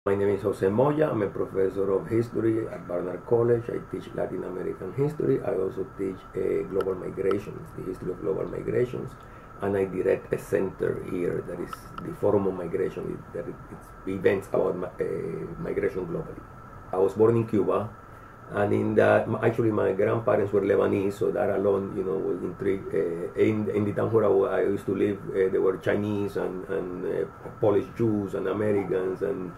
My name is Jose Moya. I'm a professor of history at Barnard College. I teach Latin American history. I also teach global migrations, the history of global migrations, and I direct a center here that is the Forum of Migration, that it's events about migration globally. I was born in Cuba, and in that, actually my grandparents were Lebanese, so that alone, was intrigued. In the town where I used to live, there were Chinese and Polish Jews and Americans and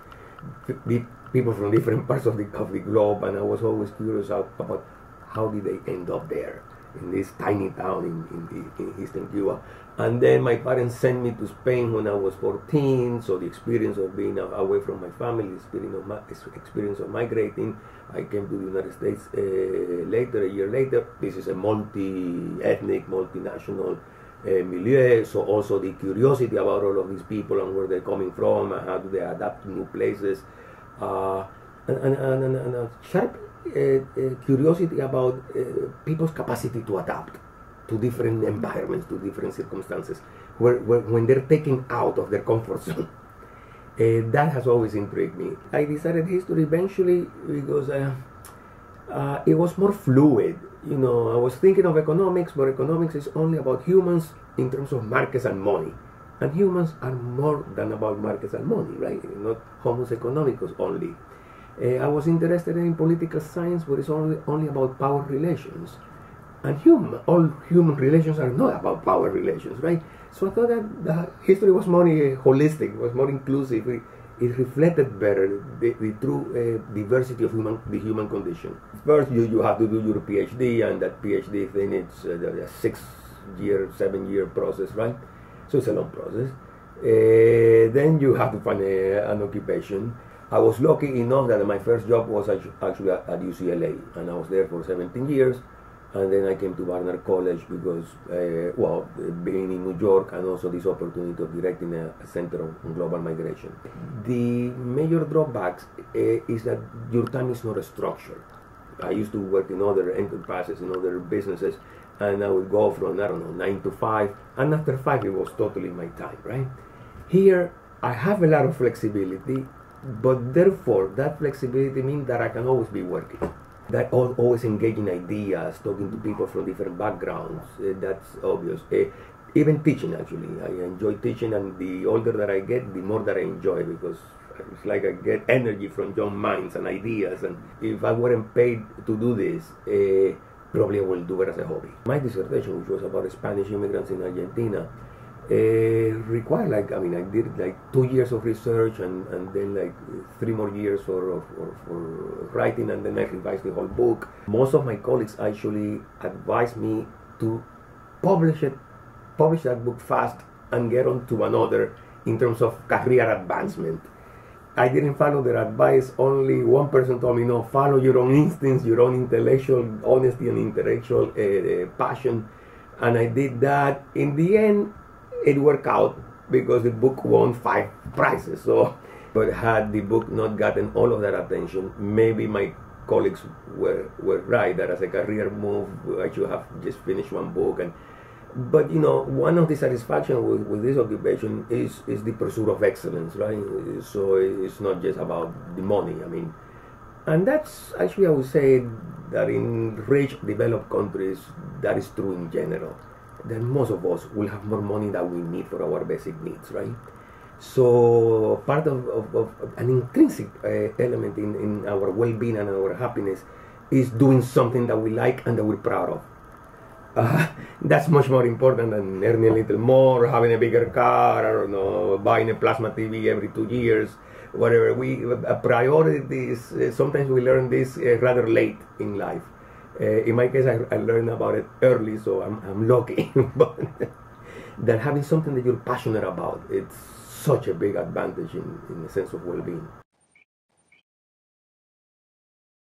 people from different parts of the globe, and I was always curious about how did they end up there in this tiny town in eastern Cuba. And then my parents sent me to Spain when I was 14, so the experience of being away from my family, the experience of migrating. I came to the United States a year later. This is a multi-ethnic, multinational milieu, so also the curiosity about all of these people and where they're coming from and how do they adapt to new places, and a sharp curiosity about people's capacity to adapt to different environments, to different circumstances, when they're taken out of their comfort zone. That has always intrigued me. I decided history eventually because it was more fluid. I was thinking of economics, but economics is only about humans in terms of markets and money. And humans are more than about markets and money, right? Not homus economicus only. I was interested in political science, but it's only about power relations. And all human relations are not about power relations, right? So I thought that history was more holistic, was more inclusive. It reflected better the true diversity of the human condition. First, you have to do your PhD, and that PhD thing, it's a 6-year, 7-year process, right? So it's a long process. Then you have to find an occupation. I was lucky enough that my first job was actually at UCLA, and I was there for 17 years. And then I came to Barnard College because, being in New York and also this opportunity of directing a center on global migration. The major drawbacks is that your time is not structured. I used to work in other enterprises, in other businesses, and I would go from, 9 to 5, and after 5 it was totally my time, right? Here, I have a lot of flexibility, but therefore that flexibility means that I can always be working. That always engaging ideas, talking to people from different backgrounds, that's obvious. Even teaching, actually. I enjoy teaching, and the older that I get, the more that I enjoy, because it's like I get energy from young minds and ideas, and if I weren't paid to do this, probably I will do it as a hobby. My dissertation, which was about Spanish immigrants in Argentina, required I did 2 years of research and then 3 more years for writing, and then I revised the whole book. Most of my colleagues actually advised me to publish that book fast and get on to another in terms of career advancement. I didn't follow their advice. Only one person told me, no, follow your own instincts, your own intellectual honesty and intellectual passion, and I did that. In the end, it worked out because the book won 5 prizes. But had the book not gotten all of that attention, maybe my colleagues were right that as a career move, I should have just finished one book. But one of the satisfaction with this occupation is the pursuit of excellence, right? So it's not just about the money. And that's actually, I would say that in rich developed countries, that is true in general. That most of us will have more money than we need for our basic needs, right? So part of an intrinsic element in our well-being and our happiness is doing something that we like and that we're proud of. That's much more important than earning a little more, having a bigger car, I don't know, buying a plasma TV every 2 years, whatever. Priorities, sometimes we learn this rather late in life. In my case, I learned about it early, so I'm lucky. But that having something that you're passionate about, it's such a big advantage in the sense of well-being.